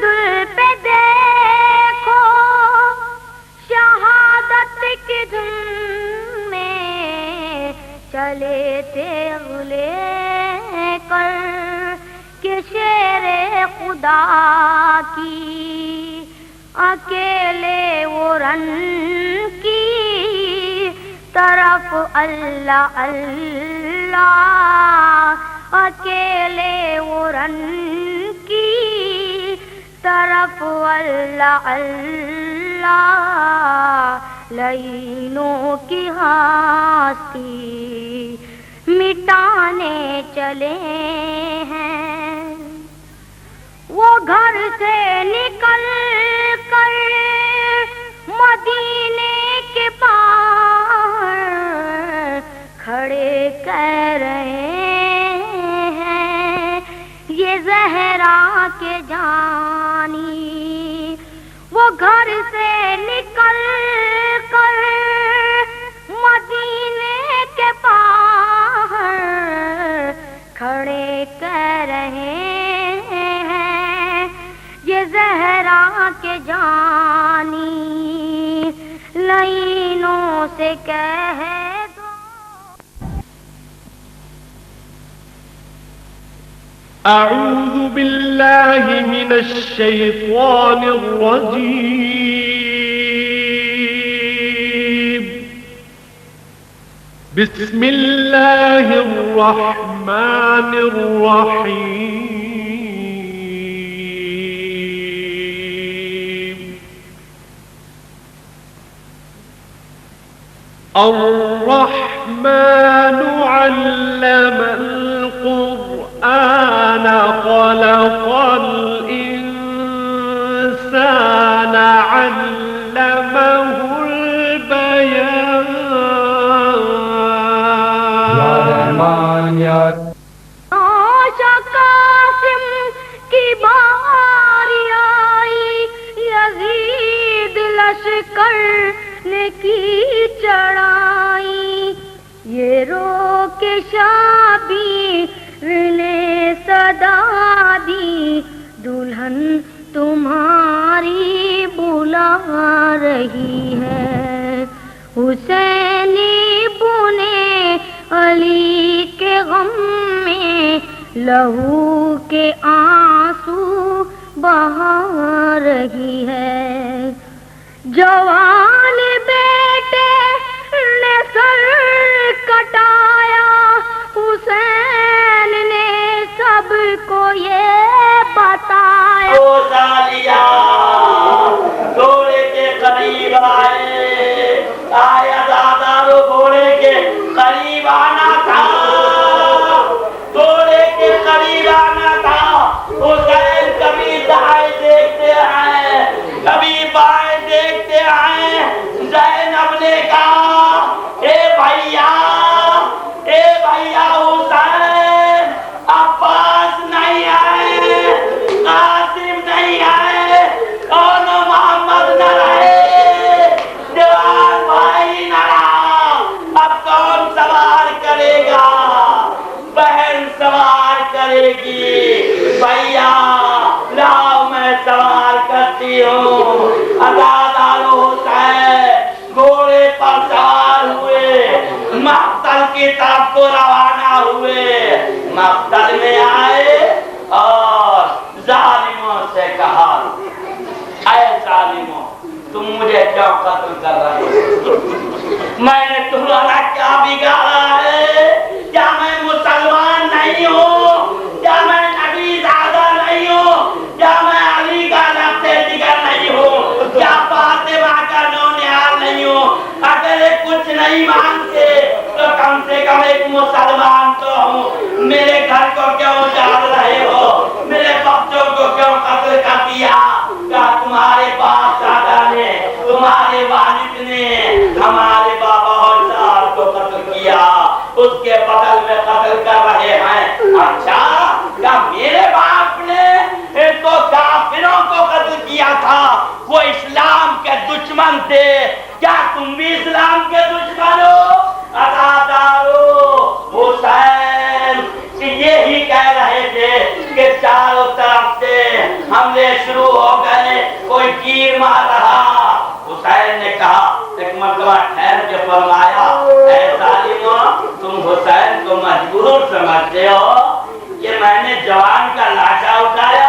دل پہ دیکھو شہادت کی دھن میں چلے تیغ لے کر کہ شیر خدا کی اکیلے وہ رن کی طرف اللہ اللہ اکیلے وہ رن کی طرف اللہ اللہ لعینوں کی ہستی مٹانے چلے ہیں وہ گھر سے نکل کر مدینے کے باہر کھڑے کہہ رہے ہیں یہ زہرا کے جانی وہ گھر سے نکل کر مدینے کے باہر کھڑے کہہ رہے ہیں یہ زہرا کے جانی لعینوں سے کہہ دو اعوذ باللہ من الشیطان الرجیم بسم اللہ الرحمن الرحیم الرحمن علم القرآن خلق الإنسان علمه البيان یا رحمان یا قاسم کی باری آئی یزید لشکر نے کی چڑھائی یہ رو کے شابیر نے صدا دی دلہن تمہاری بلا رہی ہے حسینی بنے علی کے غم میں لہو کے آنسو بہا رہی ہے جوان بیٹے نے سر کٹایا حسین نے سب کو یہ بتایا گھوڑے کے قریب آیا دادا رو گھوڑے کے قریب آنا تھا گھوڑے کے قریب آنا تھا حسین کبھی دائیں دیکھتے ہیں کبھی بائیں دیکھتے ہیں زینب نے کہا اے بھیا حسین عباس نہیں آئے قاسم نہیں آئے کون محمد نہ رہے جوان بھائی نہ رہا اب کون سوار کرے گا بہن سوار کرے گی بھیا لاؤ میں سوار کرتی ہوں عزادار حسین گھوڑے پر سوار ہوئے مقتل کی طرف کو روانہ ہوئے مقتل میں آئے اور ظالموں سے کہا اے ظالموں تم مجھے کیوں قتل کر رہے ہو میں نے تمہارا کیا بگاڑا ہے کیا میں مسلمان نہیں ہوں کیا میں نبی زادہ نہیں ہوں کیا میں علی کا نفس جگر نہیں ہوں کیا فاطمہ کا نونہار نہیں ہوں اگر کچھ نہیں مانتے تو کم سے کم ایک مسلمان تو ہوں میرے گھر کو کیوں اجاڑ رہے ہو میرے بچوں کو کیوں قتل کر دیا کیا تمہارے باپ دادا نے تمہارے والد نے ہمارے بابا اور صاحب کو قتل کیا اس کے بدل میں قتل کر رہے ہیں اچھا کیا میرے باپ نے تو کافروں کو قتل کیا تھا وہ اسلام کے دشمن تھے کیا تم بھی اسلام کے دشمن ہو عزادارو حسین یہی کہہ رہے تھے کہ چاروں طرف سے حملے شروع ہو گئے، کوئی تیر مار رہا۔ حسین نے کہا، ایک مرتبہ ٹھہر کے فرمایا، اے ظالمو، تم حسین کو مجبور سمجھتے ہو کہ میں نے جوان کا لاشا اٹھایا؟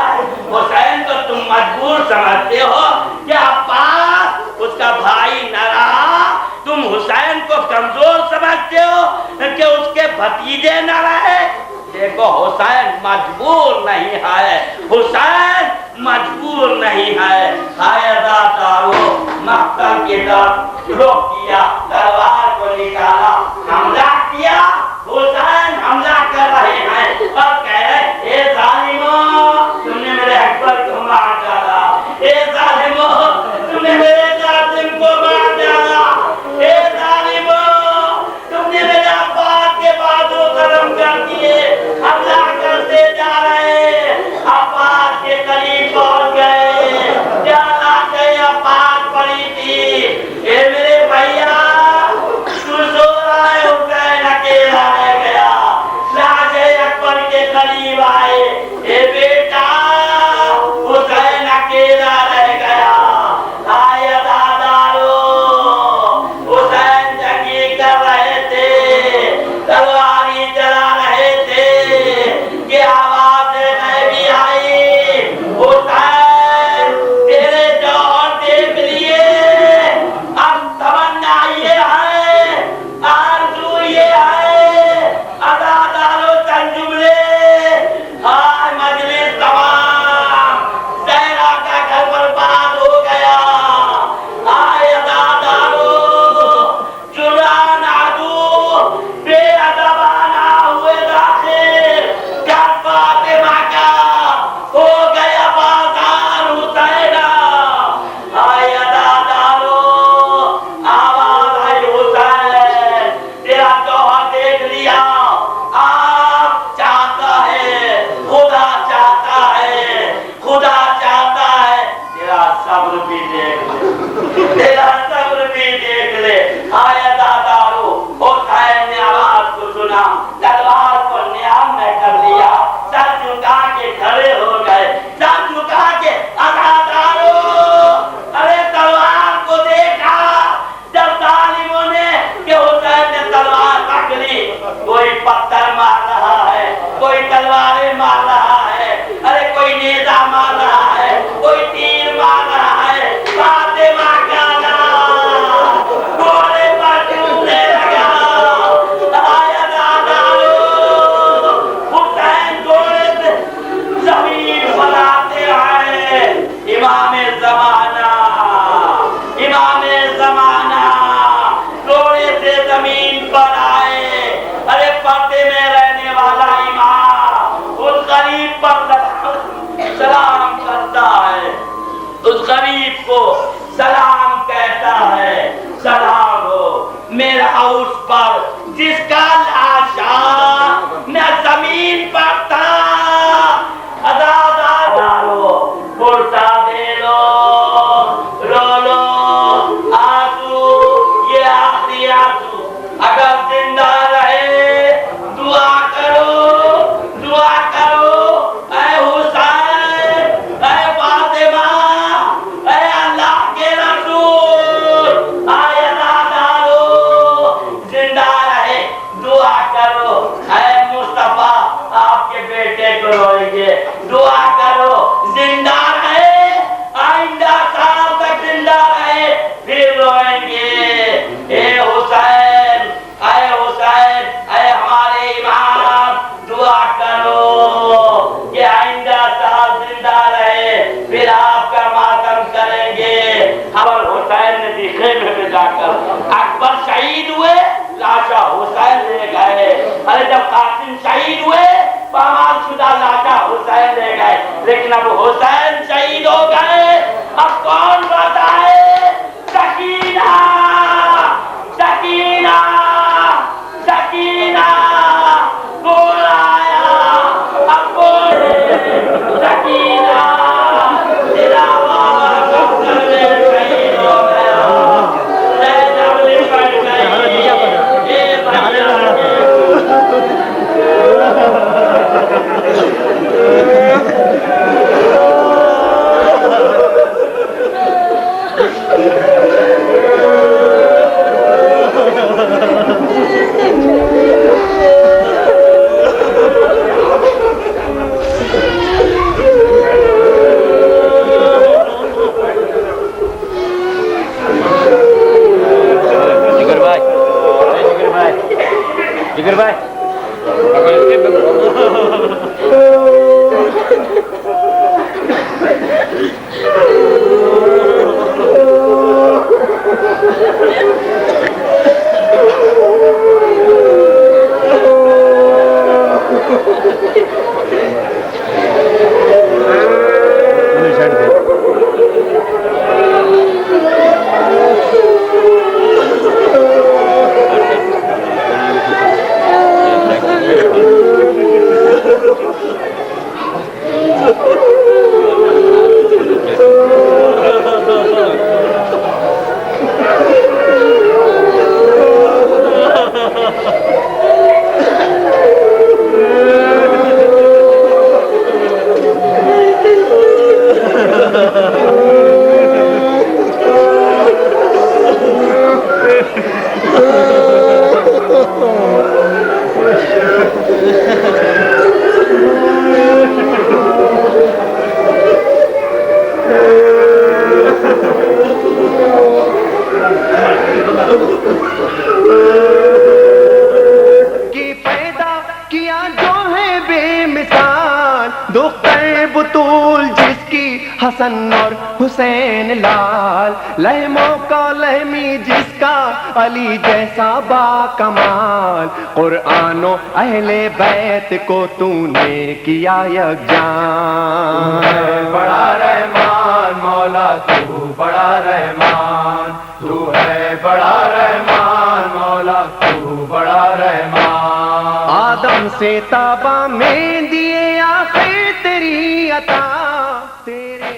حسین کو تم مجبور سمجھتے ہو کہ عباس اس کا بھائی نہ رہا؟ تم حسین کو کمزور سمجھتے ہو کہ اس کے بھتیجے نہ رہے؟ دیکھو حسین مجبور نہیں ہے، حسین مجبور نہیں ہے۔ خائدہ دارو مقتل کی طرف رخ کیا، تلوار کو نکالا، حملہ کیا۔ حسین حملہ کر رہے ہیں اور کہہ رہے، اے ظالمو، تم نے میرے حق پر کیوں مار ڈالا؟ اے ظالمو، تم نے میرے قاسم کو مار ڈالا۔ اے ظالمو، تم نے میرے عباس کے بازو ختم کر دیے۔ حملہ کرتے جا رہے، عباس کے قریب پہنچ گئے، جانا کہ عباس پڑی تھی۔ اے میرے بھائیا، تو سو رہا ہے، حسین اکیلا رہ گیا۔ لاش اکبر کے قریب آئے، اے بیٹا، حسین اکیلا رہ گیا۔ آئے دادارو، حسین جنگی کر رہے تھے، تلواری چلا رہے تھے کہ آواز غیبی آئی، حسین تیرے جوہر دیکھ لیے، اب تمنا یہ ہے، آرزو یہ ہے، ادادارو چند جملے، ہائے مجلس تمام، زہرا کا گھر برباد ہو گیا۔ آئے ادادارو، جران عدو، بے ادبانہ ہوئے داخل، گھر فاطمہ کا ہو گیا بازار حسینہ۔ آئے ادادارو، آواز آئی، حسین تیرا جوہر دیکھ لیا، آپ چاہتا ہے، خدا چاہتا ہے، خدا چاہتا ہے، تیرا صبر بھی دیکھ لے، تیرا صبر بھی دیکھ لے۔ آئے دادارو، حسین نے آواز کو سنا، تلوار کو نیام میں کر لیا، سر جھکا کے کھڑے ہو گئے، سر جھکا کے ادادارو، ارے تلوار کو دیکھا، جب ظالموں نے کہ حسین نے تلوار پکڑ لی، کوئی پتھر مار رہا ہے، کوئی تلواریں مار رہا ہے، ارے کوئی نیزہ مار رہا ہے، کوئی تیر مار رہا ہے۔ فاطمہ کا نام گھوڑے پر ٹوٹنے لگا۔ آیا دادارو، حسین گھوڑے سے زمین پر آتے آئے، امام زمانہ، امام زمانہ گھوڑے سے زمین پر آئے۔ ارے پردے میں رہنے والا امام اس غریب پر سلام کرتا ہے، اس غریب کو سلام کہتا ہے، سلام ہو میرا اس پر جس کا لاشا میں زمین پر تھا۔ ادادارو، پرسا دے لو، رو لو، آنسو، یہ آخری آنسو، اگر زندہ رہے دعا کرو، دعا کرو، اے حسین، اے فاطمہ، اے اللہ کے رسول، آئے دادارو، زندہ رہے دعا کرو، اے مصطفیٰ آپ کے بیٹے کو روئیں گے، دعا کرو زندہ رہے، آئندہ سال تک زندہ رہے، پھر روئیں گے۔ اے حسین، اے حسین، اے ہمارے امام، دعا کرو کہ آئندہ سال زندہ رہے، پھر آپ کا ماتم کریں گے۔ اور حسین نے خیمے میں جا کر اکبر شہید ہوئے، لاشا حسین لے گئے۔ ارے جب قاسم شہید ہوئے، پامال شدہ لاشا حسین لے گئے، لیکن اب حسین شہید ہو گئے، اب کون بتائے؟ سکینہ، سکینہ، سکینہ، کون آیا؟ اب کون ہے؟ سکینہ، تیرا بابا کفر میں شہید ہو گیا، زینب لپٹ گئی، اے بچہ کے حسن اور حسین لال، لہموں کا لہمی جس کا علی جیسا با کمال، قرآن و اہل بیت کو تو نے کیا یکجان۔ بڑا رحمان مولا تو بڑا رحمان، تو ہے بڑا رحمان مولا تو بڑا رحمان۔ آدم سے تابا میں دیے آخر تیری عطا، تیرے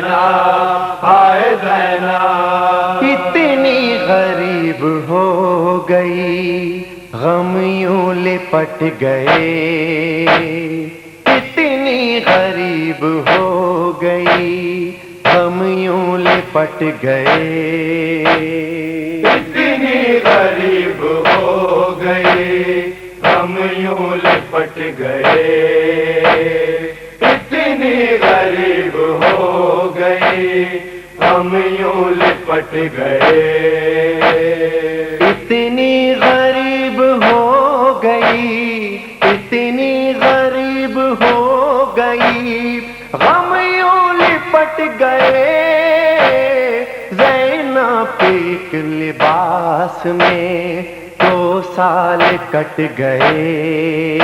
زینب ہائے زینب اتنی غریب ہو گئی غم یوں لپٹ گئے، اتنی غریب ہو گئی غم یوں لپٹ گئے، اتنی غریب ہو گئی غم یوں لپٹ گئے، اتنی غریب ہو گئی غم یوں لپٹ گئے، اتنی غریب ہو گئی، اتنی غریب ہو گئی غم یوں لپٹ گئے، زینب ایک لباس میں 2 سال کٹ گئے،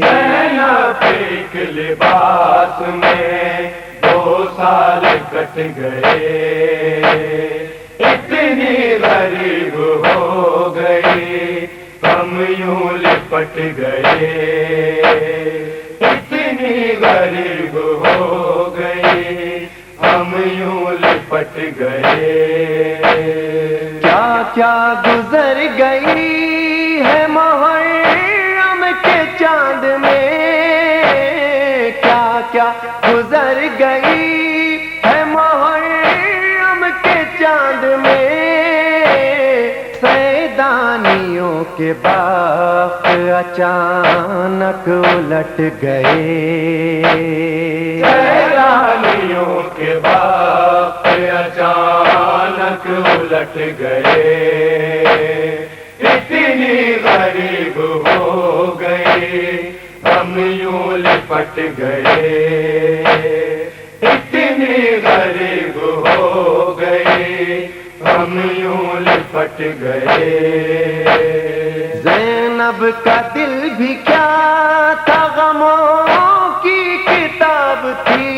زینب ایک لباس میں 2 سال کٹ گئے، اتنی غریب ہو گئی غم یوں لپٹ گئے، اتنی غریب ہو گئی غم یوں لپٹ گئے، کیا کیا گزر گئی ہے محرم کے چاند میں، کیا کیا گزر گئی ہے محرم کے چاند میں، سیدانیوں کے باغ اچانک الٹ گئے، سیلانیوں کے باغ اچانک الٹ گئے، اتنی غریب ہو گئی غم یوں لپٹ گئے، اتنی غریب ہو گئی غم یوں لپٹ گئے، زینب کا دل بھی کیا تھا غموں کی کتاب تھی،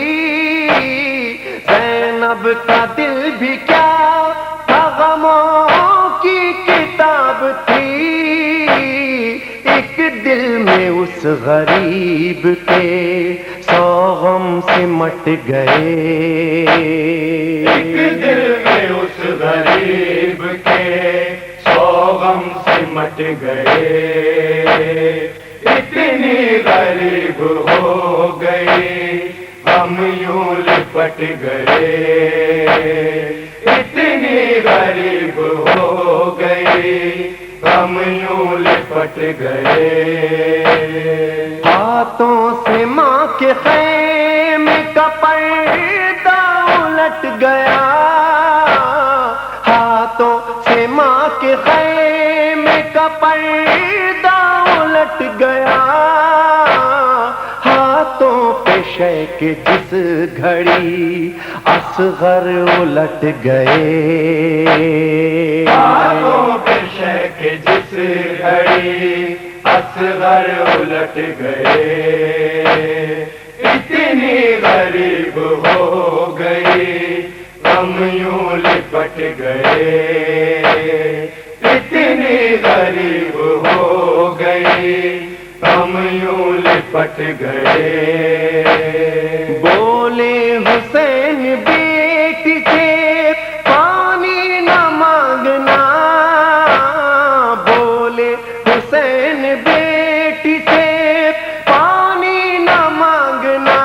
زینب کا دل بھی کیا تھا غموں کی کتاب تھی، ایک دل میں اس غریب کے 100 غم سمٹ گئے، ایک دل میں اس غریب کے 100 غم سمٹ گئے، اتنی غریب ہو گئی غم یوں لپٹ گئے، اتنی غریب ہو گئی غم یوں لپٹ گئے، ہاتھوں سے ماں کے خیمے کا پردہ الٹ گیا، ہاتھوں سے ماں کے خیمے کا پردہ الٹ گیا، ہاتھوں پہ شیخ جس گھڑی اصغر الٹ گئے، ہاتھوں پہ شیخ جس گھڑی اصغر الٹ گئے، اتنی غریب ہو گئی غم یوں لپٹ گئے، اتنی غریب ہو گئی غم یوں لپٹ گئے، بولے حسین بیٹی سے پانی نہ مانگنا، بولے حسین بیٹی سے پانی نہ مانگنا،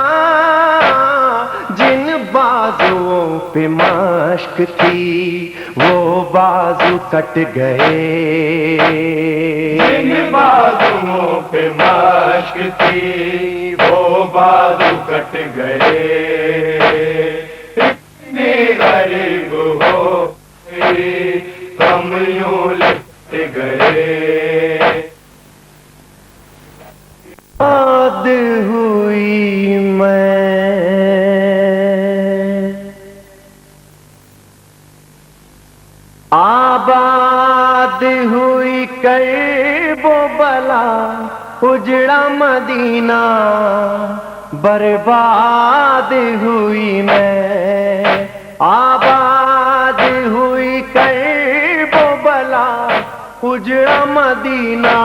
جن بازوؤں پہ مشق تھی وہ بازو کٹ گئے، جن بازوؤں پہ مشق تھی وہ بازو کٹ گئے، اتنی غریب ہو گئی غم یوں لپٹ گئے، یاد ہوئی میں آباد ہوئی کرب و بلا، اجڑا مدینہ برباد ہوئی میں، آباد ہوئی کرب و بلا، اجڑا مدینہ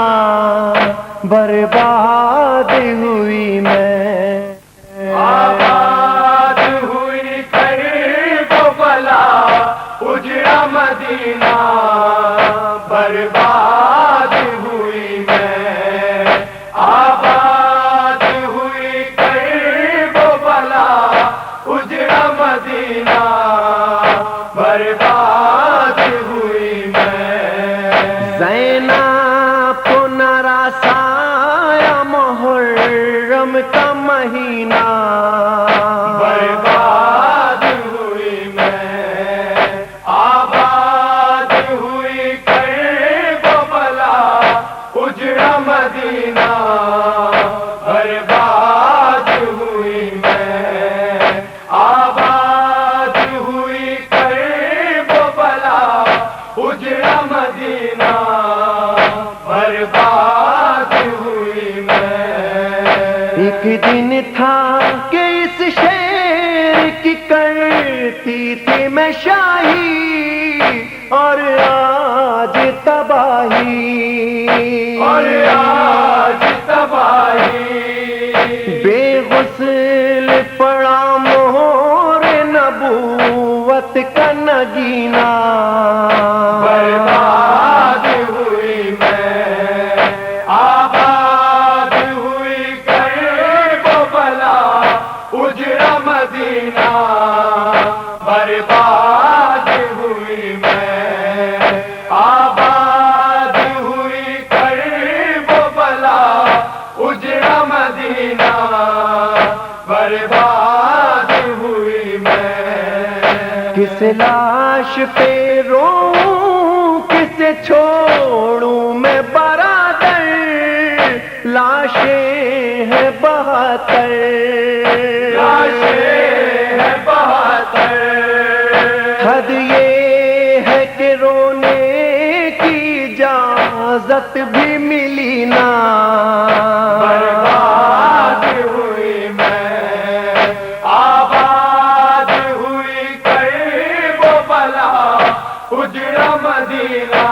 برباد ہوئی میں، آباد ہوئی مدینہ برباد ہوئی میں زینب کو نراسایا محرم کا مہینہ برباد ہوئی میں آباد ہوئی کرب و بلا اجڑا مدینہ برباد ہوئی میں آباد ہوئی کرب و بلا اجڑا مدینہ برباد ہوئی میں ایک دن تھا کہ اس شہر کی کرتی تھی میں شاہی اور آج تباہی اور آج تباہی بے غسل پڑا مہر نبوت کا نگینہ برباد ہوئی میں آباد ہوئی کرب و بلا اجڑا مدینہ برباد ہوئی میں آباد ہوئی کرب و بلا اجڑا مدینہ برباد ہوئی میں کس لاش پہ رو کسے چھوڑوں میں برادر لاشیں ہیں 72 لاشیں ہیں 72 حد یہ ہے کہ رونے کی اجازت بھی ملی نہ برباد ہوئی میں آباد ہوئی کرب و بلا اجڑا مدینہ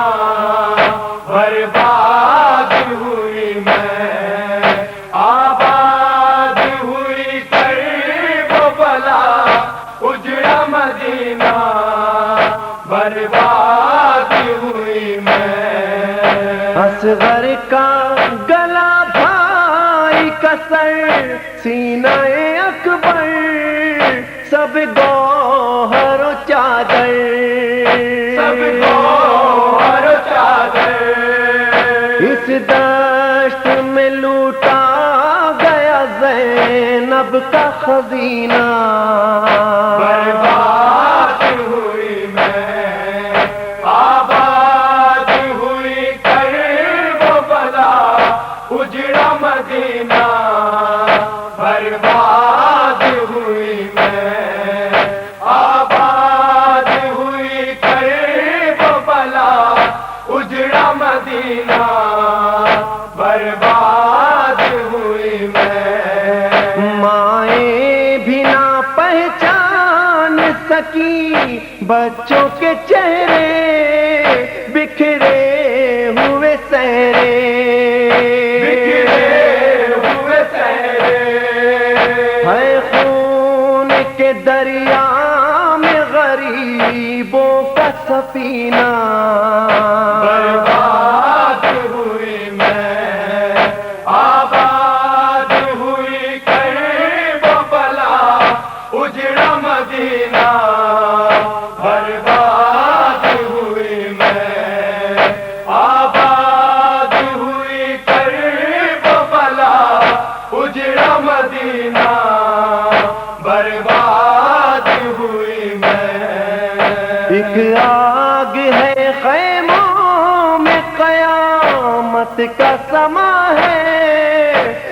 برباد ہوئی میں آباد ہوئی کرب و بلا اجڑا مدینہ برباد ہوئی میں اصغر کا گلا بھائی کا سر سینہ اکبر سب گوہر و چادر سب گوہر و چادر اس دشت میں لوٹا گیا زینب کا خزینہ برباد ہوئی میں آباد ہوئی کرب و بلا اجڑا مدینہ برباد ہوئی میں آباد ہوئی کرب و بلا اجڑا مدینہ برباد ہوئی میں مائیں بھی نہ پہچان سکی بچوں کے چہرے بکھرے ہوئے سہرے بکھرے ہوئے سہرے ہے خون کے دریا میں غریبوں کا سفینہ برباد ہوئی میں آباد ہوئی کرب و بلا اجڑا مدینہ برباد ہوئی میں آباد ہوئی کرب و بلا اجڑا مدینہ برباد ہوئی میں ایک آگ ہے خیموں میں قیامت کا سما ہے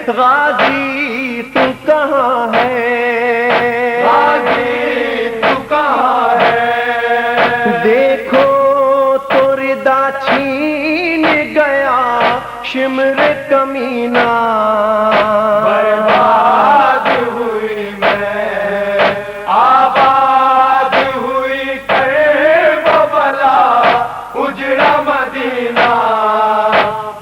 غازی تو کہاں ہے غازی تو کہاں ہے دیکھو تو ردا چھین گیا شمر کمینہ برباد ہوئی میں آباد ہوئی کرب و بلا اجڑا مدینہ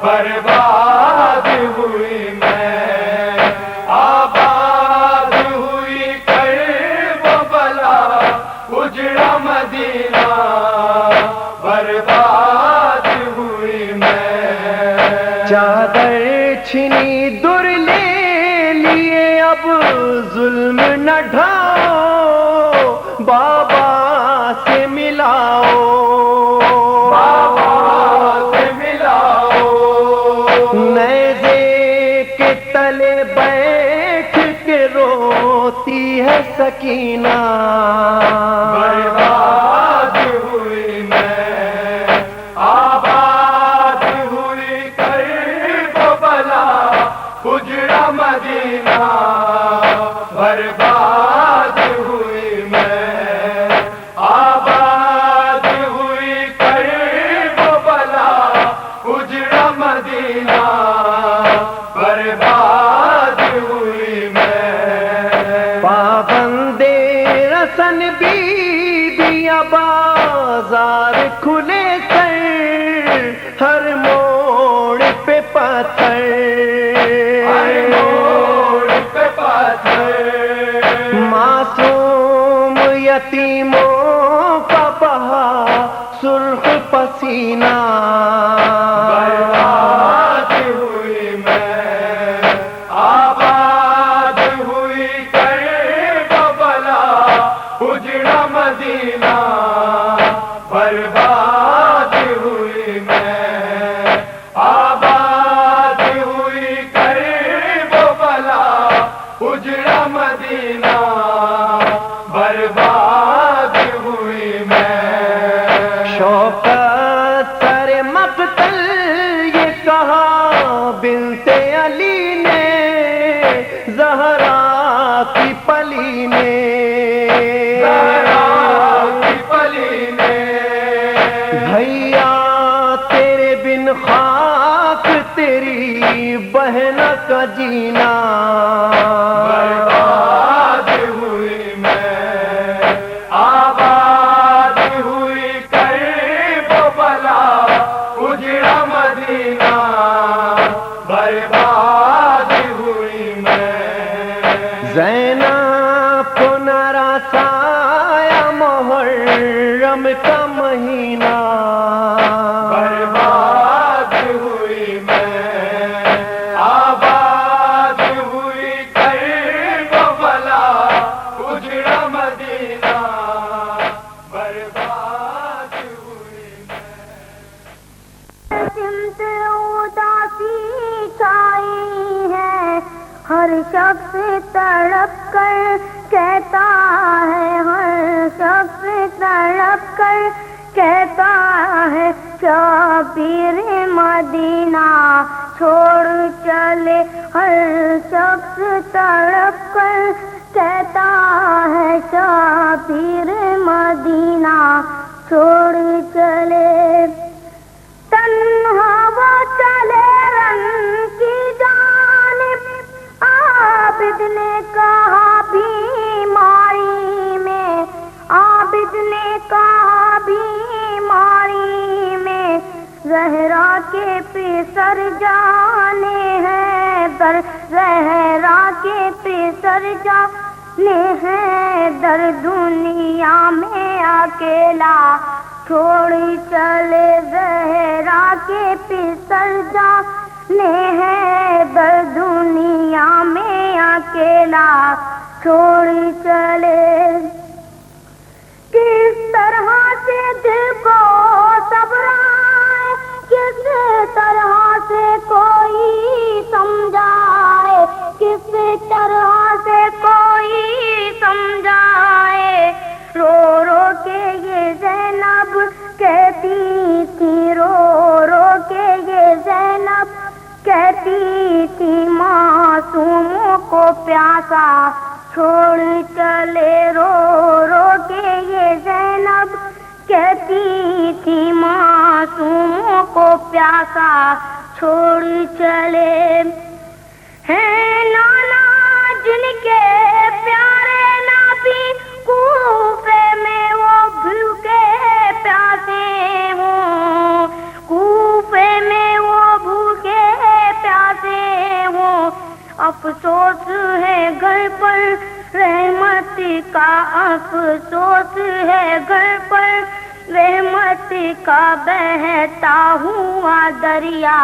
برباد ہوئی میں آباد ہوئی کرب و بلا اجڑا مدینہ برباد ہوئی میں چادر چھنی در لے لیے اب ظلم نہ ڈھاؤ ہے سکینہ برباد ہوئی میں آباد ہوئی کرب و بلا اجڑا مدینہ برباد ہوئی میں آباد ہوئی کرب و بلا اجڑا مدینہ برباد ہوئی میں پابندے رسن بیبیاں بازار کھلے کر ہر موڑ پہ پتھر ہر موڑ پہ پتھر معصوم یتیموں کا بہا سرخ پسینہ برباد ہوئی میں آباد ہوئی کرب و بلا اجڑا مدینہ برباد ہوئی میں آباد ہوئی کرب و بلا اجڑا مدینہ برباد ہوئی میں شوکت سر مقتل یہ کہا بنت علی نے زہرا کی پلی نے زہرا کی پلی نے بھیا تیرے بن خاک تیری بہن کا جینا برباد ہوئی میں آباد ہوئی کرب و بلا اجڑا مدینہ برباد ہوئی میں زینب کو نارا سایہ محرم کا مہینہ برباد ہوئی میں آباد ہوئی کرب و بلا اجڑا مدینہ برباد ہوئی سمت اداسی چھائی ہے ہر شخص تڑپ کر کہتا ہے ہر شخص تڑپ کر کہتا ہے شبیر مدینہ چھوڑ چلے ہر شخص تڑپ کر کہتا ہے شبیر مدینہ چھوڑ چلے تنہا وہ چلے رن کی جانب عابد نے کہا بیماری میں عابد نے کہا بیماری میں زہرا کے پسر جانے ہیں در زہرا کے پسر جانے ہیں در دنیا میں اکیلا چھوڑ چلے زہرا کے پسر جانے ہیں در دنیا میں اکیلا چھوڑ چلے کس طرح سے دل کو صبر آئے کس طرح سے کوئی سمجھائے کس طرح سے کوئی سمجھائے رو رو کے یہ زینب کہتی تھی رو رو کے یہ زینب کہتی تھی معصوموں کو پیاسا چھوڑ چلے رو رو کے یہ زینب کہتی تھی معصوموں کو پیاسا چھوڑ چلے ہیں نانا جن کے پیارے نبی کوفے میں وہ بھوکے پیاسے ہوں کوفے میں وہ بھوکے پیاسے ہوں افسوس ہے گھر پر رحمت کا افسوس ہے گھر پر رحمت کا بہتا ہوا دریا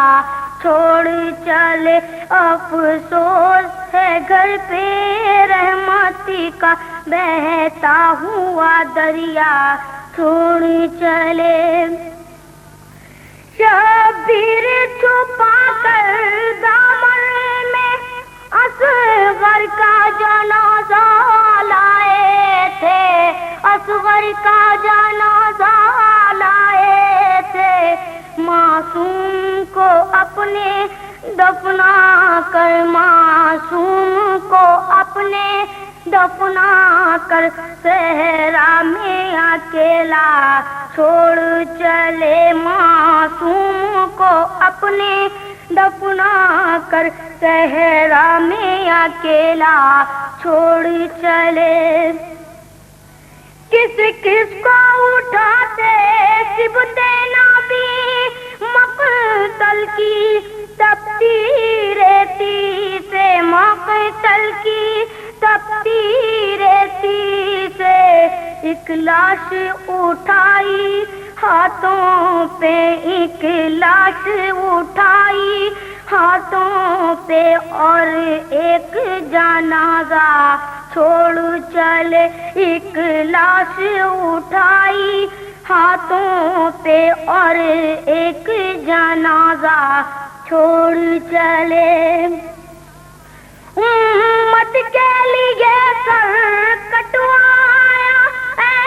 چھوڑ چلے افسوس ہے گھر پہ رحمت کا بہتا ہوا دریا چھوڑ چلے شبیر چھپا کر دامن میں اصغر کا جنازہ لائے تھے، اصغر کا جنازہ لائے تھے، معصوم کو اپنے دفنا کر، معصوم کو اپنے دفنا کر، صحرا میں اکیلا چھوڑ چلے، معصوم کو اپنے دفنا کر، صحرا میں اکیلا چھوڑ چلے۔ کس کس کو اٹھاتے صبتے نبی مقتل کی تپتی ریتی سے، مقتل کی تپتی ریتی سے، ایک لاش اٹھائی ہاتھوں پہ، ایک لاش اٹھائی ہاتھوں پہ، اور ایک جنازہ چھوڑ چلے، ایک لاش اٹھائی ہاتھوں پہ اور ایک جنازہ چھوڑ چلے۔ امت کے لیے سر کٹوایا اے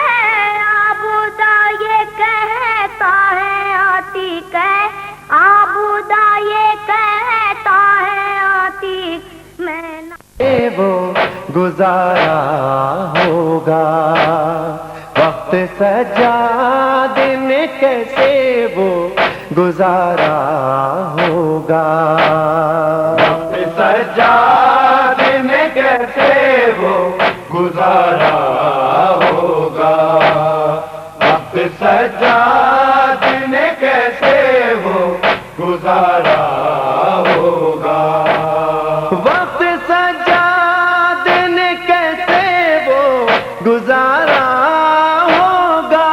عابدہ یہ کہتا ہے عتیق، عابدہ یہ کہتا ہے عتیق، میں وہ گزارا ہوگا وقت سجاد نے کیسے وہ گزارا ہوگا، وقت سجاد نے کیسے وہ گزارا ہوگا، وقت سجاد نے کیسے وہ گزارا ہوگا، وقت سجاد نے کیسے وہ گزارا ہوگا،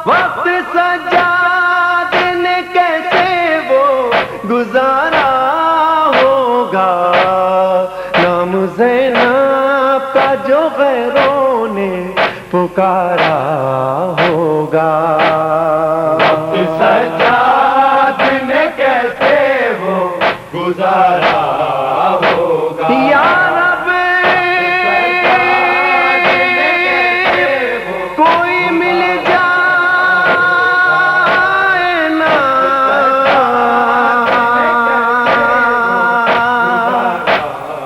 وقت سجاد نے کیسے وہ گزارا ہوگا، نام زینب کا جو غیروں نے پکارا ہوگا، وقت سجاد نے کیسے وہ گزارا ہوگا، یا رب کوئی مل جائے نا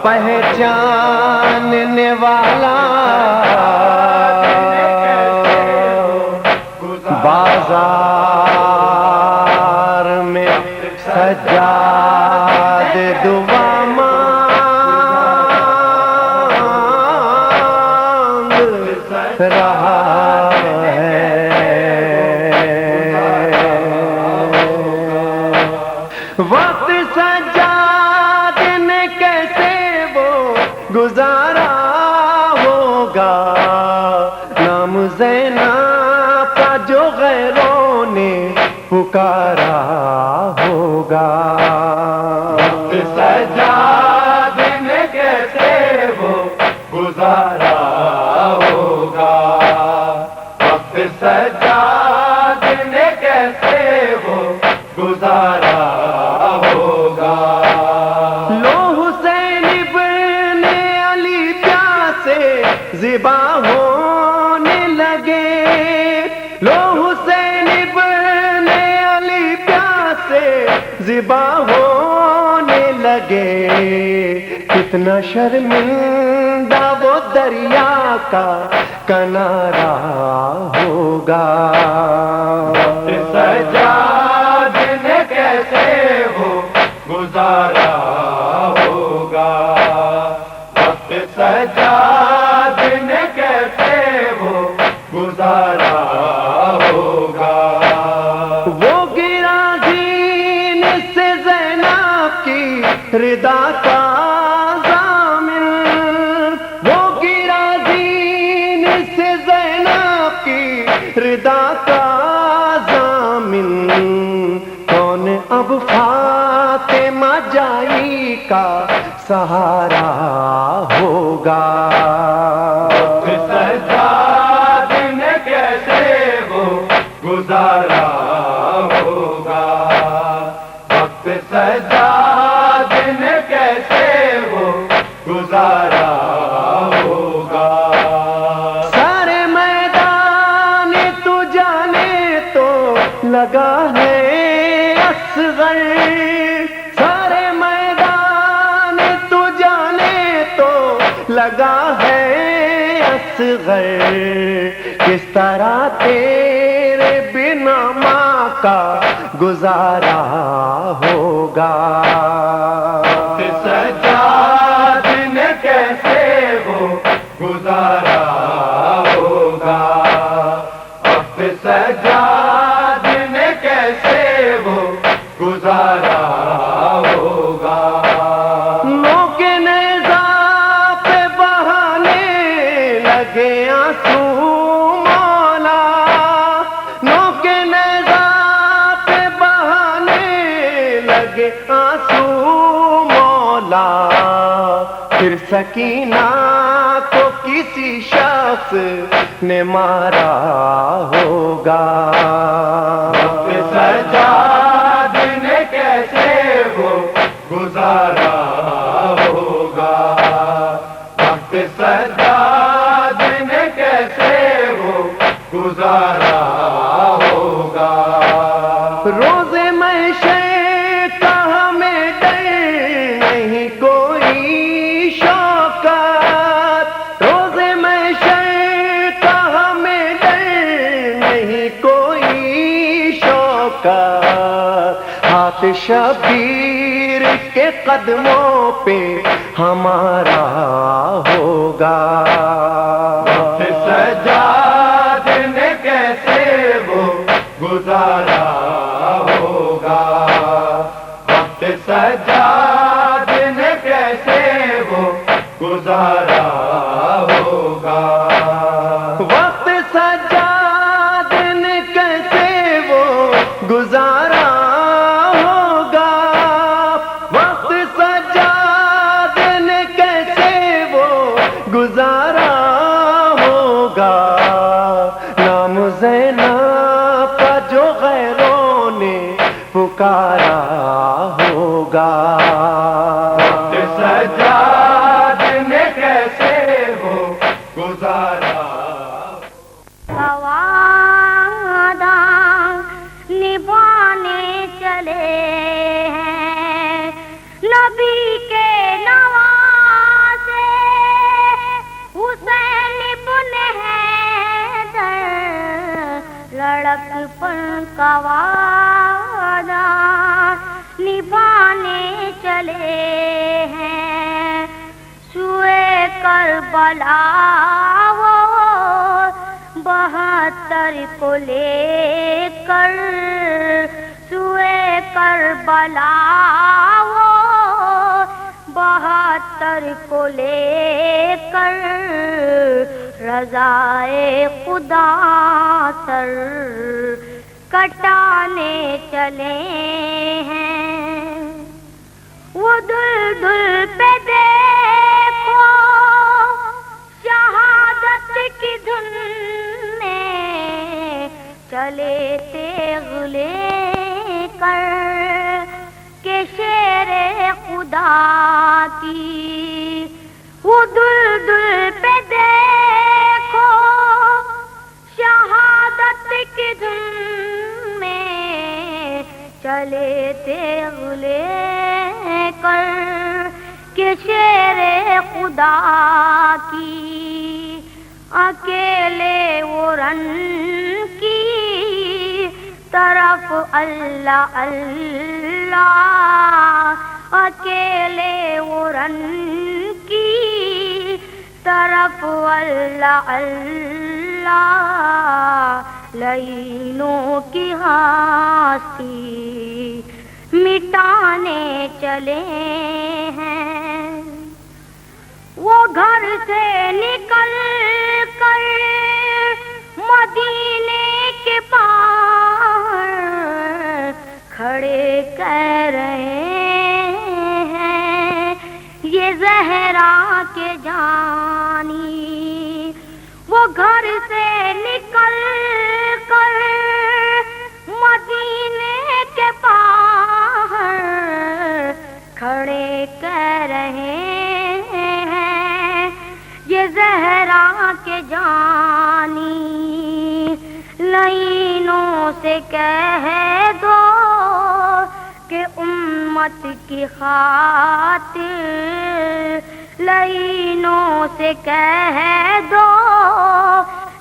پہچاننے والا، بازار میں سجاد دعا مانگ رہا ہے، وقت سجاد نے کیسے وہ گزارا ہوگا، نام زینب کا جو غیروں نے پکارا ہوگا، وقت سجاد نے کیسے وہ گزارا ہوگا، وقت سجاد نے کیسے وہ گزارا ہوگا، لو حسین ابن علی پیاسے ذبح ہونے لگے، لو حسین ابن علی پیاسے ذبح ہونے لگے، کتنا شرمندہ وہ دریا کا کنارہ ہوگا، وقت سجاد نے کیسے وہ گزارا ہوگا، وقت سجاد نے کیسے وہ گزارا ہوگا، وہ گرا دین سے زینب کی ردا کا ضامن، وہ گرا دین سے زینب کی ردا کا ضامن، کون اب فاطمہ جائی کا سہارا ہوگا، وقت سجاد نے کیسے وہ گزارا ہوگا، وقت سجاد نے کیسے وہ لگا ہے اصغر سارے میدان تو جانے تو لگا ہے اصغر کس طرح تیرے بنا ماں کا گزارا ہوگا سجاد نے کیسے وہ گزارا ہوگا اب سجاد نے کیسے وہ گزارا ہوگا نوک نیزہ پہ بہانے لگے آنسو مولا نوک نیزہ پہ بہانے لگے آنسو مولا پھر سکینہ کو کسی شخص نے مارا ہوگا سجاد نے کیسے وہ گزارا ہوگا وقت سجاد نے کیسے وہ گزارا ہوگا روز محشر کا ہمیں ڈر نہیں کوئی شوکت روز محشر کا ہمیں ڈر نہیں کوئی شوکت ہاتھ شبیر کے قدموں پہ ہمارا ہوگا سجاد نے کیسے وہ گزارا ہوگا وقت سجاد نے کیسے وہ گزارا ہوگا وقت سجاد نے کیسے وہ گزارا ہوگا وقت سجاد نے کیسے وہ گزارا ہوگا نام زینب کا جو غیروں نے پکارا ہوگا سجاد نے کیسے وہ گزارا وعدہ نبھانے چلے ہیں نبی کے نواسے حسین ابن حیدر لڑکپن کا وعدہ نبھانے چلے ہیں سوئے کربلا وہ 72 کو لے کر سوئے کربلا وہ 72 کو لے کر رضائے خدا سر کٹانے چلے ہیں وہ دل دل پہ دیکھو شہادت کی دھن میں چلے تیغ لے کر کہ شیر خدا کی وہ دل دل پہ دیکھو شہادت کی دھن میں چلے تیغ لے کر کہ شیر خدا کی اکیلے وہ رن کی طرف اللہ اللہ اکیلے وہ رن کی طرف اللہ اللہ لعینوں کی ہستی مٹانے چلے ہیں وہ گھر سے نکل کر مدینے کے باہر کھڑے کہہ رہے ہیں یہ زہرا کے جانی وہ گھر سے نکل کر مدینے کے باہر کھڑے کہہ رہے ہیں یہ زہرا کے جانی لعینوں سے کہہ امت کی خاطر لعینوں سے کہہ دو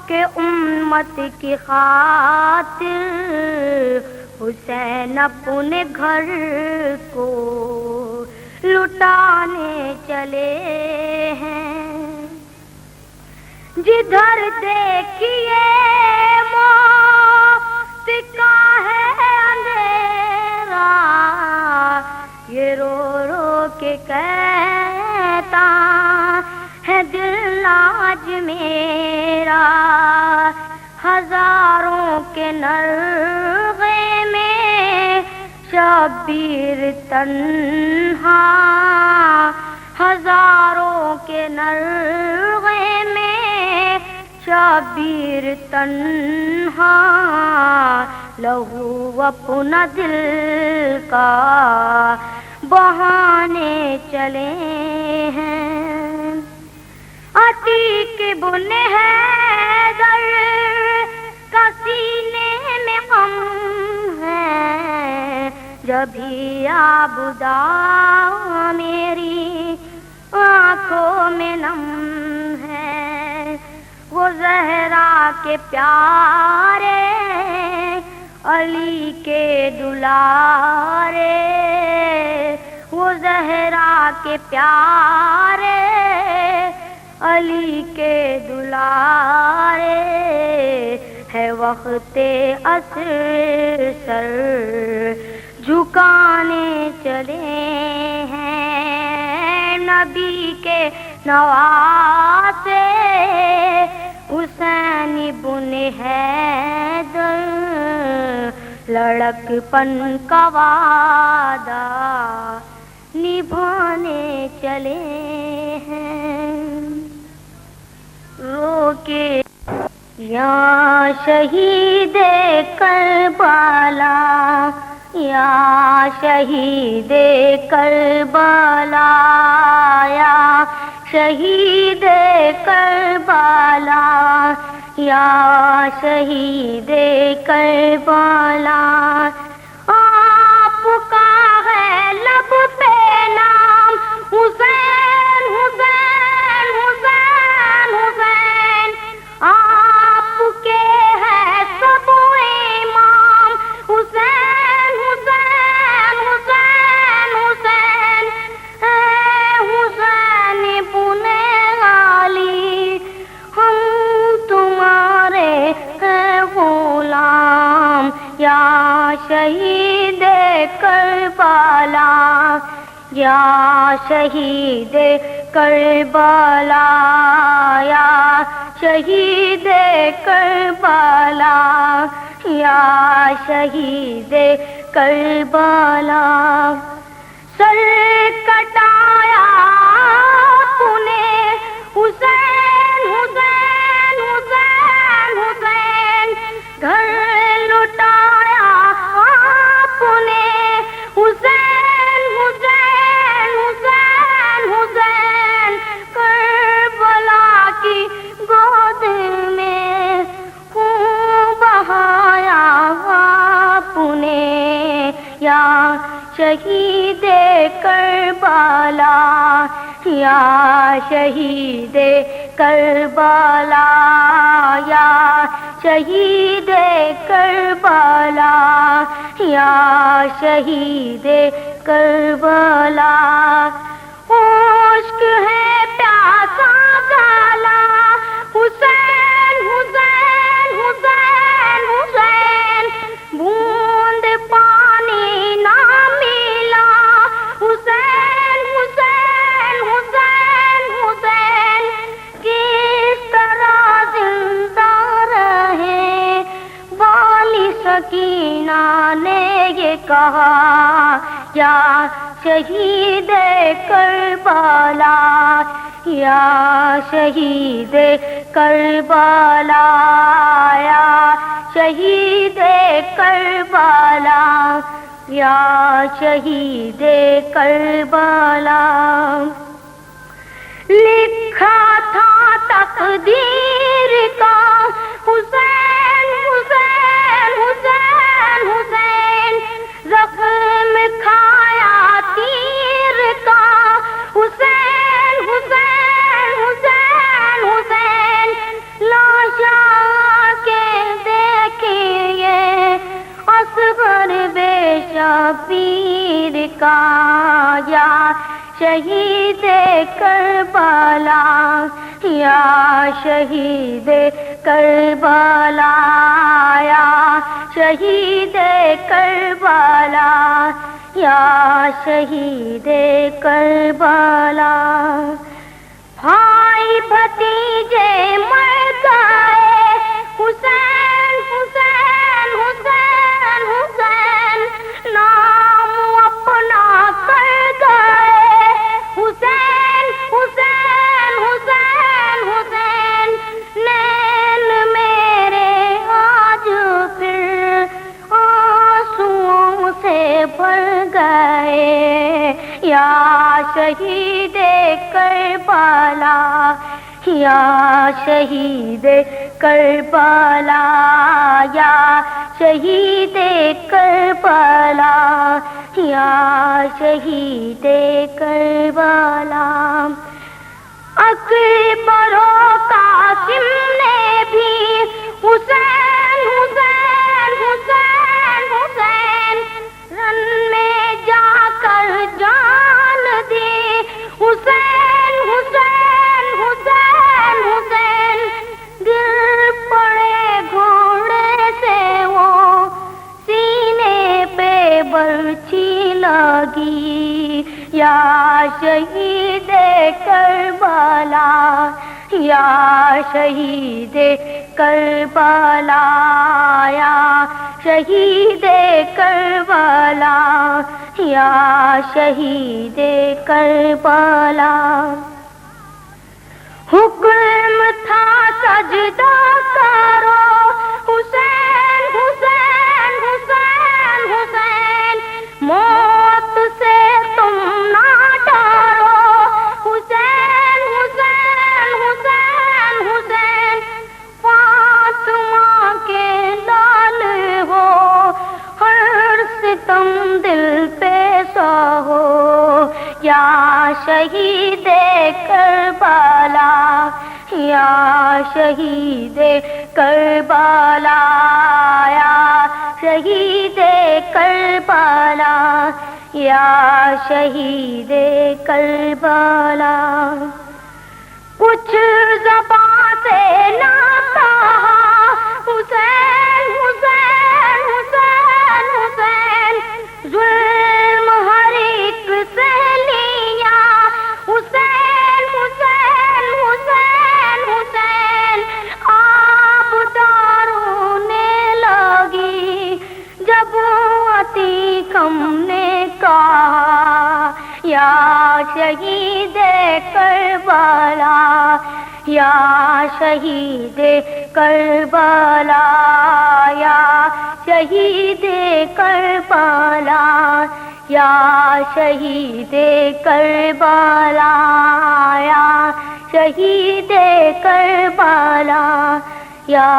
کہ امت کی خاطر حسین اپنے گھر کو لٹانے چلے ہیں. جدھر دیکھیے موت کا ہے اندھیرا یہ رو رو کے کہتا ہے دل آج میرا. ہزاروں کے نرغے میں شبیر تنہا ہزاروں کے نرغے میں شبیر تنہا لہو اپنا دل کا بہانے چلے ہیں. عتیق بن حیدر کا سینے میں غم ہے جبھی آبدا میری آنکھوں میں نم ہے. وہ زہرا کے پیارے علی کے دلارے وہ زہرا کے پیارے علی کے دلارے ہے وقت عصر سر جھکانے چلے ہیں. نبی کے نواسے حسین بن حیدر لڑک پن کا وعدہ نبھانے چلے ہیں. رو کے یا شہید کربلا یا شہید کربلا یا شہید کربلا یا شہید کربلا. آپ کا ہے لب پہ نام حسین حسین حسین حسین. آپ کے ہے سب امام حسین حسین حسین حسین. حسین بن علی ہم تمہارے ہیں غلام یا شہید کربلا یا شہید کربلا یا شہید کربلا یا شہید کربلا. سر کٹایا تُونے حسین حسین حسین حسین. گھر لٹایا آپ نے حسین حسین حسین حسین. کربلا کی گود میں خون بہایا آپ نے یا شہید کربلا یا شہید کربلا یا شہید کربلا یا شہید کربلا. خشک ہے پیاسا گالا حسین حسین حسین حسین. بوند پانی نہ ملا حسین حسین حسین حسین. کس طرح زندہ رہے والی سکینہ نے یہ کہا یا شہید کربلا یا شہید کربلا یا شہید کربلا یا شہید کربلا. لکھا تھا تقدیر کا حسین حسین حسین حسین. زخم کھایا کا یا شہید کربلا یا شہید کربلا یا شہید کربلا یا شہید کربلا بھائی بھتیجے مر گئے حسین حسین حسین حسین نام اپنا کر گئے حسین حسین حسین حسین نین میرے آج پھر آنسوؤں سے بھر گئے یا شہید کربلا یا شہید کربلا یا شہید کربلا یا شہید کربلا اکبر و قاسم نے بھی حسین حسین حسین حسین رن میں جا کر جان دی حسین حسین حسین حسین گر پڑے گھوڑے سے وہ سینے پہ برچھی لگی یا شہید کربلا یا شہید کربلا یا شہید کربلا یا شہید کربلا حکم تھا سجدہ کرو حسین حسین حسین حسین موت سے تم نہ ڈرو حسین حسین حسین حسین فاطمہ کے لال ہو ہر ستم دل پہ سہو یا شہید کربلا یا شہید کربلا یا شہید کربلا یا شہید کربلا کچھ زبان سے نہ کہا حسین حسین حسین حسین ظلم ہر ایک سے لیا حسین حسین حسین حسین آب دارونے لگی جب عتیق ہم نے کہا یا شہید کربلا یا شہید کربلا یا شہید کربلا یا شہید کربلا یا شہید کربلا یا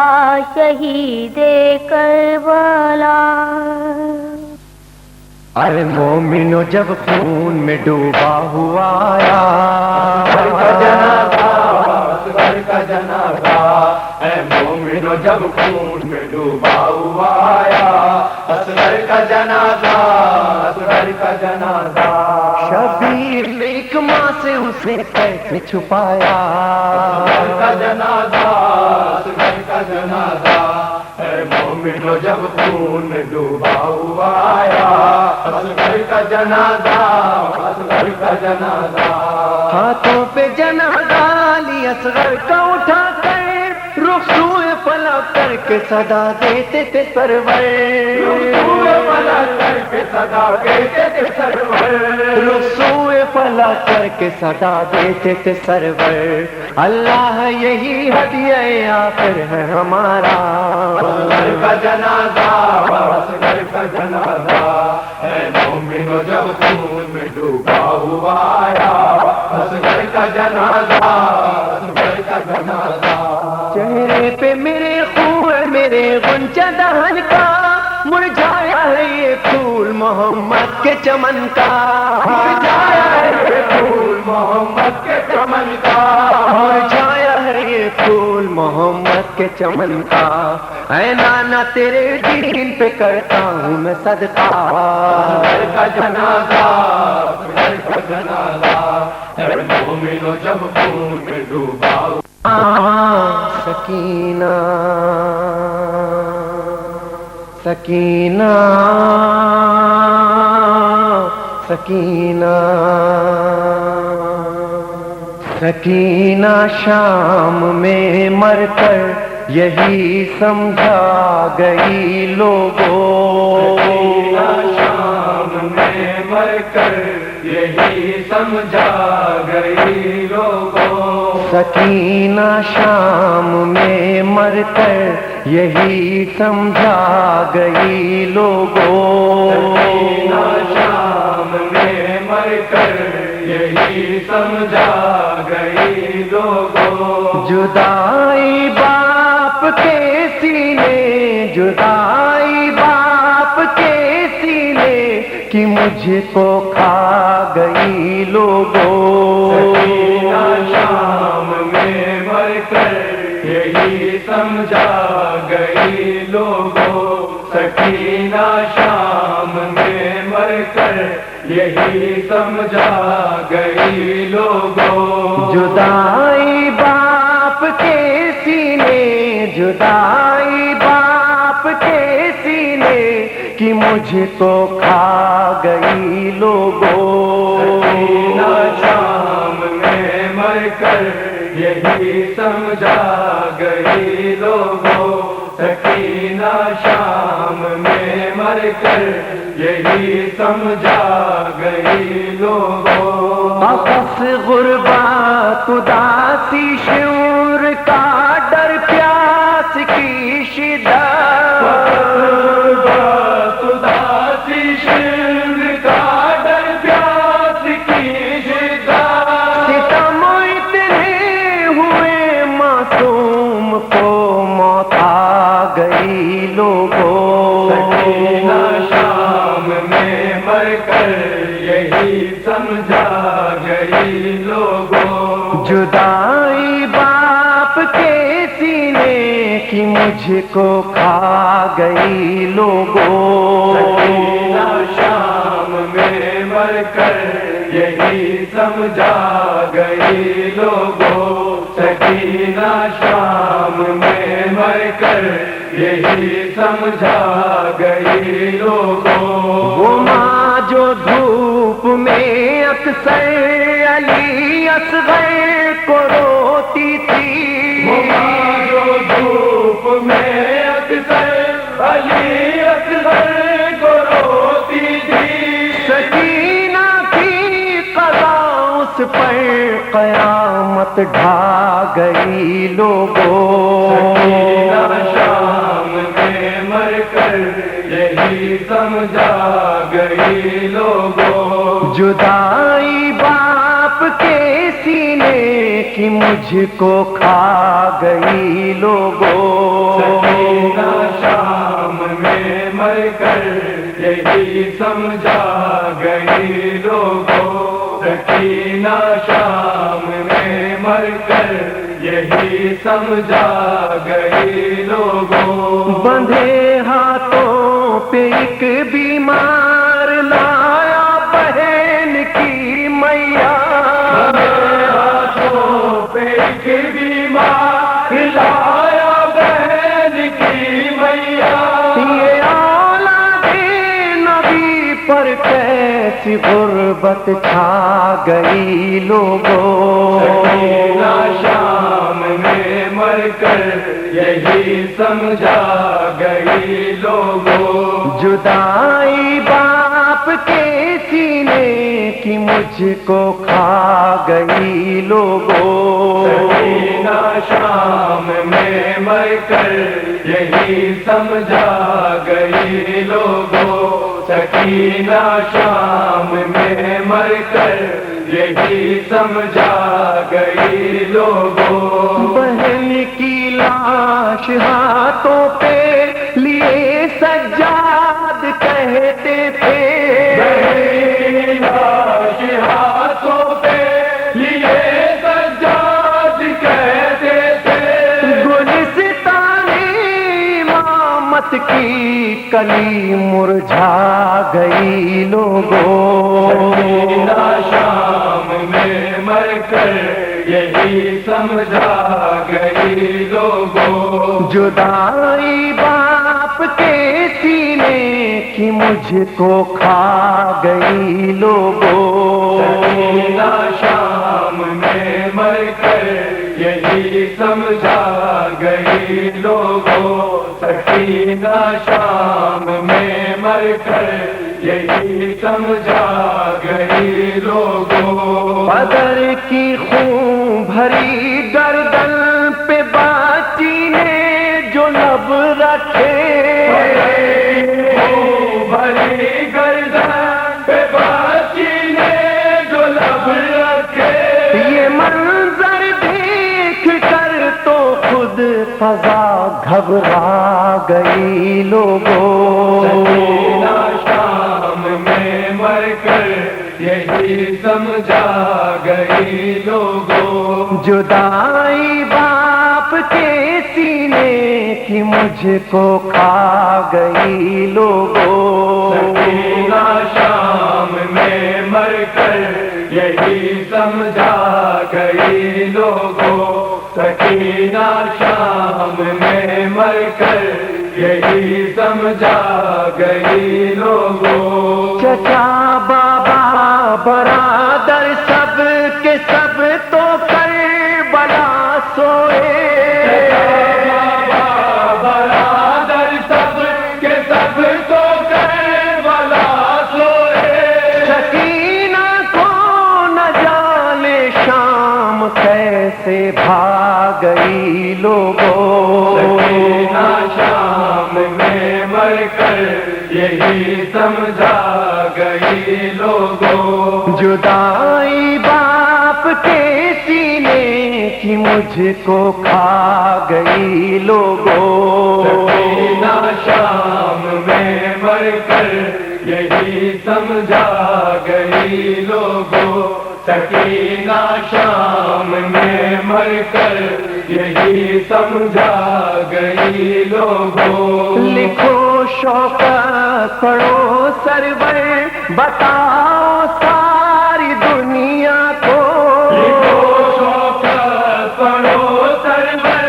شہید کربلا ارے مومنو جب خون میں ڈوبا ہوا آیا اصغر کا جنازہ اے مومنو جب خون میں ڈوبا ہوا آیا اصغر کا جنازہ اصغر کا جنازہ شبیر نے ایک ماں سے اسے کیسے چھپایا اصغر کا جنازہ اصغر کا جنازہ اے مومنو جب خون میں ڈوبا ہوا آیا اصغر کا جنازہ اصغر کا جنازہ ہاتھوں پہ جنازہ لی اصغر کا اٹھا کر رخ سوئے پلک کر کے صدا دیتے تھے سرور پلک کر کے صدا دیتے تھے سرور رخ سوئے پلک کر کے صدا دیتے تھے سرور اللہ یہی ہدیہ آخر ہے ہمارا اصغر کا جنازہ اصغر کا جنازہ اے مومنو جب خون میں ڈوبا ہوا آیا اصغر کا جنازہ اصغر کا جنازہ چہرے پہ میرے خون میرے غنچہ دہن کا مرجھایا ہے یہ پھول محمد کے چمن کا مرجھایا ہے یہ پھول محمد کے چمن کا مرجھایا ہے یہ پھول محمد کے چمن کا، اے نانا تیرے دین پہ کرتا ہوں میں صدقہ، گھر کا جنازہ گھر کا جنازہ اے مومنو جب خون میں ڈوبا سکینہ سکینہ سکینہ سکینہ شام میں مر کر یہی سمجھا گئی لوگوں، شام میں مر کر یہی سمجھا گئی لوگوں، سکینہ شام میں مر کر یہی سمجھا گئی لوگوں، شام میں مر کر یہی سمجھا گئی لوگوں، جدائی باپ کے سینے، جدائی باپ کے سینے کہ مجھ کو کھا گئی لوگوں، شام میں مر کر یہی سمجھا گئی لوگوں، سکینہ شام میں مر کر یہی سمجھا گئی لوگوں، جدائی باپ کے سینے، جدائی باپ کے سینے کہ مجھ کو کھا گئی لوگوں، شام میں مر کر یہی سمجھا گئی لوگوں، سکینہ شام میں مر کر یہی سمجھا گئی لوگوں، بس غربت اداسی شعور کا ڈر پیاس کی شدت، اداسی شعور کا ڈر پیاس کی شدت، ستم اتنے ہوئے معصوم کو موت آ گئی لوگوں، سکینہ شام میں مر کر یہی سمجھا گئی لوگوں، جدائی باپ کے سینے کی مجھ کو کھا گئی لوگوں، سکینہ شام میں مر کر یہی سمجھا گئی لوگوں، سکینہ شام میں مر کر یہی سمجھا گئی لوگوں، وہ ماں جو دھوپ میں اکثر علی اصغر کو روتی تھی، جو دھوپ میں اکثر علی اصغر کو روتی تھی، سکینہ کی قضا اس پر قیامت ڈھا گئی لوگوں، سکینہ شام میں مر کر یہی سمجھا گئی لوگوں، جدائی باپ کے سینے کی مجھ کو کھا گئی لوگوں، سکینہ شام میں مر کر یہی سمجھا گئی لوگوں، سکینہ شام میں مر کر یہی سمجھا گئی لوگوں، بندھے ہاتھوں پہ ایک بیمار لایا بہن کی میاں، ہاتھوں پہ ایک بیمار لایا بہن کی میاں، یہ اولاد نبی پر کیسی غربت چھا گئی لوگوں، سکینہ شام میں مر کر یہی سمجھا گئی لوگوں، جدائی باپ کے سینے کی مجھ کو کھا گئی لوگوں، سکینہ شام میں مر کر یہی سمجھا گئی لوگوں، سکینہ شام میں مر کر یہی سمجھا گئی لوگوں، بہن کی لاش ہاتھوں پہ لیے سجاد کہتے تھے، لاش ہاتھوں پہ لیے سجاد کہتے تھے، بات کی کلی مرجھا گئی لوگوں، سکینہ شام میں مر کر یہی سمجھا گئی لوگوں، جدائی باپ کے سینے کی مجھ کو کھا گئی لوگوں، سکینہ شام میں مر کر یہی سمجھا گئی لوگوں، سکینہ شام میں مر کر یہی سمجھا گئی لوگوں، بدر کی خون بھری گردن پہ باچی نے جو لب رکھے، بھری گردن پہ باچی نے جو لب رکھے، یہ منظر دیکھ کر تو خود فضا گھبرا گئی لوگوں، سکینہ شام میں مر کر یہی سمجھا گئی لوگوں، جدائی باپ کے سینے کی مجھ کو کھا گئی لوگوں، سکینہ شام میں مر کر یہی سمجھا گئی لوگوں، سکینہ شام میں مر کر یہی سمجھا گئی لوگوں، چچا بابا برادر سب کے سب تو کربلا سوئے، برادر سب کے سب تو کربلا سوئے، سکینہ کو نہ جانے شام کیسے بھاگ گئی لوگوں، سکینہ شام میں مر کر یہی سمجھا گئی لوگوں، جدائی باپ کے سینے کی مجھ کو کھا گئی لوگوں، سکینہ شام میں مر کر یہی سمجھا گئی لوگوں، سکینہ شام میں مر کر یہی سمجھا گئی لوگوں، لکھو شوکت پڑھو سرور بتاؤ ساری دنیا کو، لکھو شوکت پڑھو سرور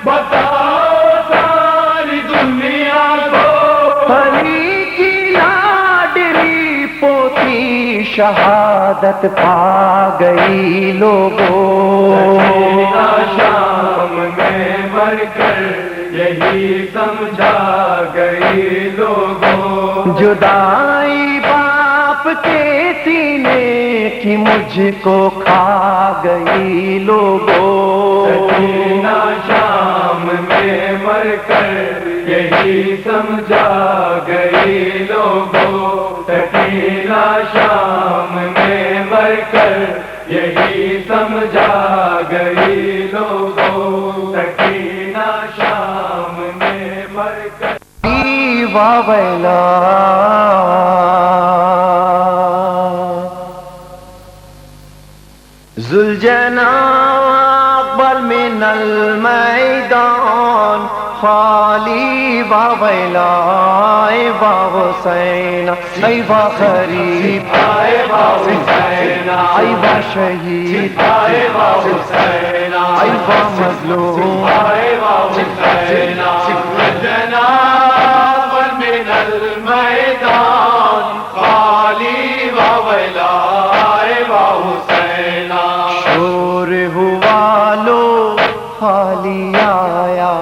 بتاؤ ساری دنیا کو، علی کی لاڈلی پوتی شہادت پا گئی لوگوں، سکینہ شام میں مر کر یہی سمجھا گئی لوگوں، جدائی باپ کے سینے کی مجھ کو کھا گئی لوگوں، سکینہ شام میں مر کر یہی سمجھا گئی لوگوں، سکینہ شام میں مر کر یہی سمجھا گئی لوگوں، سکینہ شام میں مر کر واویلا ذوالجنا اقبل من المیدان خالی واویلا اے وا حسین اے وا غریب آئے وا حسین، اے وا شہید آئے وا حسین، اے وا مظلوم آئے وا حسین، جناب من المیدان خالی واویلا اے وا حسین، شور ہوا لو خالی آیا،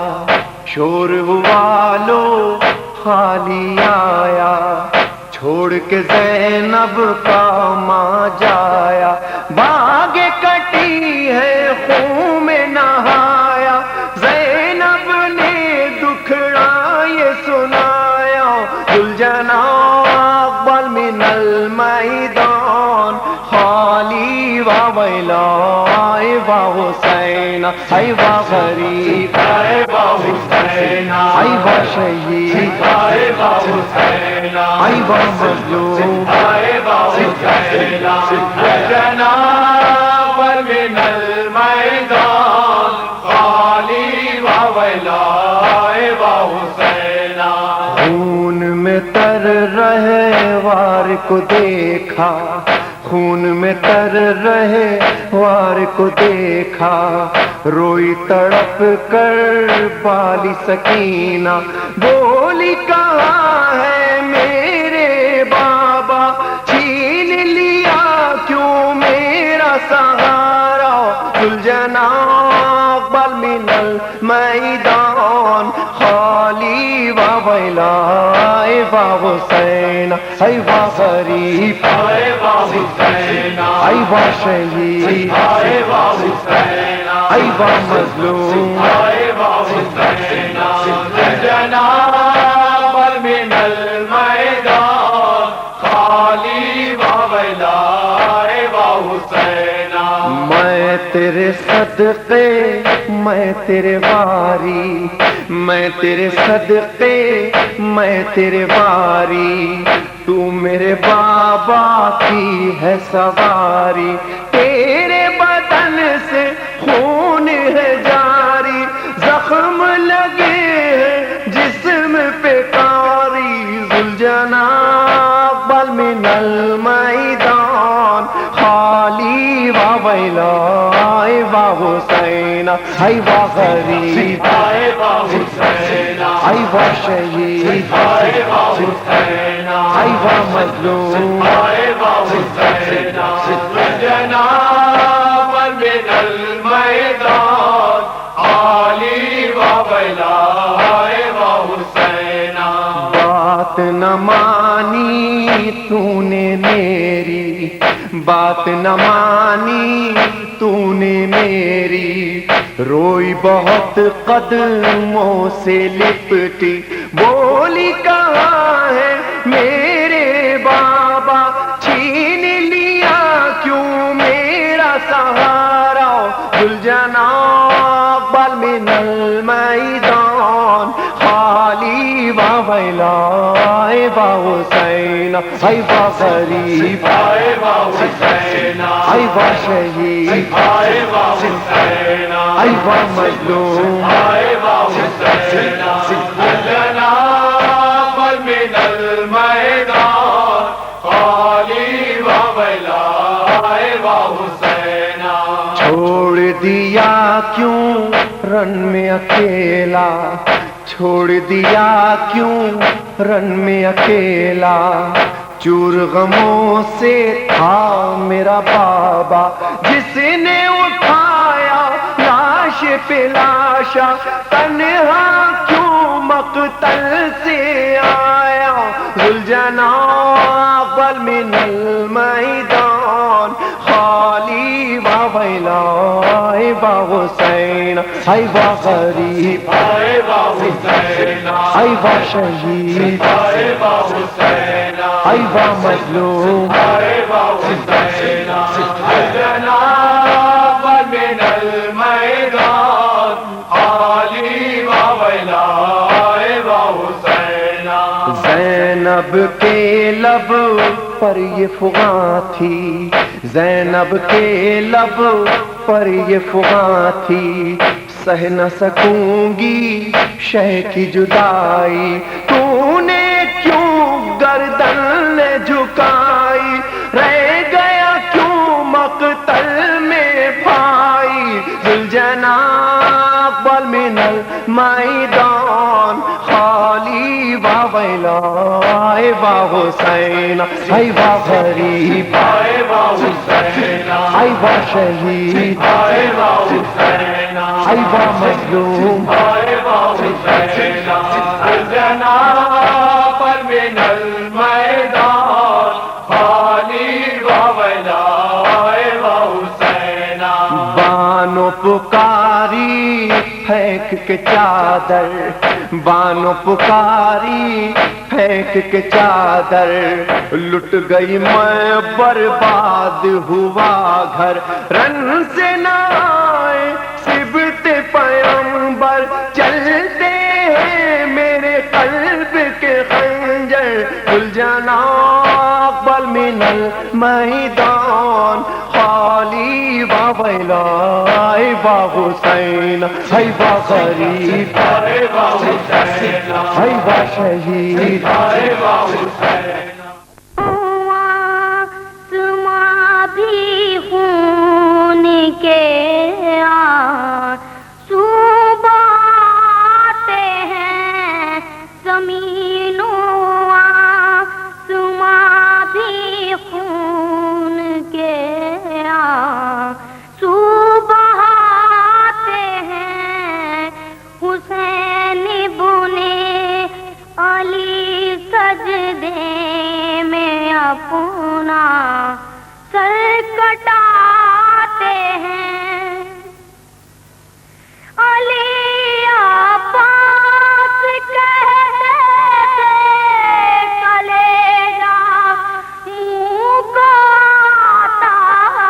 شور ہوا لو خالی آیا، چھوڑ کے زینب کا ماں جایا، باغ کٹی ہے خون میں نہایا، زینب نے دکھڑا یہ سنایا، ذوالجنا اقبل من المیدان خالی واویلا اے وا حسین اے وا غریب آئے وا حسین، اے وا شہید آئے وا حسین، اے وا مظلوم آئے وا حسین، جناب من المیدان خالی واویلا اے وا حسین، تر رہے وار کو دیکھا، خون میں تر رہے وار کو دیکھا، روئی تڑپ کر بالی سکینہ، بولی کہاں ہے میرے بابا، چھین لیا کیوں میرا سہارا، ذوالجناح بل من المیدان خالی و ویلا، اے وا حسین، اے وا غریب، اے وا حسین، اے وا شہید، اے وا حسین، اے وا مظلوم، اے وا حسین، ذوالجناح بل من المیدان خالی و ویلا، اے وا حسین، میں تیرے صدقے، میں تیرے واری، میں تیرے صدقے، میں تیرے واری، تو میرے بابا کی ہے سواری، تیرے بدن سے خون ہے جاری، زخم لگے ہیں جسم پہ کاری، ذوالجناح بل من المیدان خالی و ویلا، اے وا حسین، اے وا غریب، اے وا حسین، اے وا شہید، اے وا حسین، اے وا مظلوم، اے وا حسین، ذوالجناح بل من المیدان خالی و ویلا، اے وا حسین، بات نہ مانی تو نے میری، بات نہ مانی تو نے میری، روئی بہت قدموں سے لپٹی، بولی کہاں ہے میرے بابا، چھین لیا کیوں میرا سہارا، ذوالجناح بل من المیدان خالی و ویلا، اے وا حسین، اے وا غریب، اے وا حسین، اے وا شہید، اے وا حسین، اے وا مظلوم، اے وا حسین، ذوالجناح بل من المیدان خالی و ویلا، اے وا حسین، چھوڑ دیا کیوں رن میں اکیلا، چھوڑ دیا کیوں رن میں اکیلا، چور غموں سے تھا میرا بابا، جس نے اٹھایا لاش پہ لاشا، تنہا کیوں مقتل سے آیا، ذوالجناح بل من المیدان خالی و ویلا، اے وا حسین، اے وا غریب، اے وا حسین، اے وا شہید، اے وا حسین، اے وا مظلوم، اے وا حسین، ذوالجناح بل من المیدان خالی و ویلا، اے وا حسین، زینب کے لب پر یہ فغاں تھی، زینب کے لب پر یہ فغاں تھی، سہ نہ سکوں گی شہ کی جدائی، تو نے کیوں گردن جھکائی، رہ گیا کیوں مقتل میں بھائی، ذوالجناح بل من المیدان خالی و ویلا، اے وا حسین، اے وا غریب، اے وا حسین، اے وا شہید، اے وا حسین، اے وا مظلوم، اے وا حسین، ذوالجناح بل من المیدان خالی و ویلا، اے وا حسین، بانو پکاری پھینک کے چادر، بانو پکاری پھینک کے چادر، لٹ گئی میں برباد ہوا گھر، رن سے نہ آئے سبت پیمبر، چلتے ہیں میرے قلب کے خنجر، ذوالجناح بل من المیدان خالی و ویلا، اے وا حسین، اے وا غریب، اے وا حسین، ای وا شہید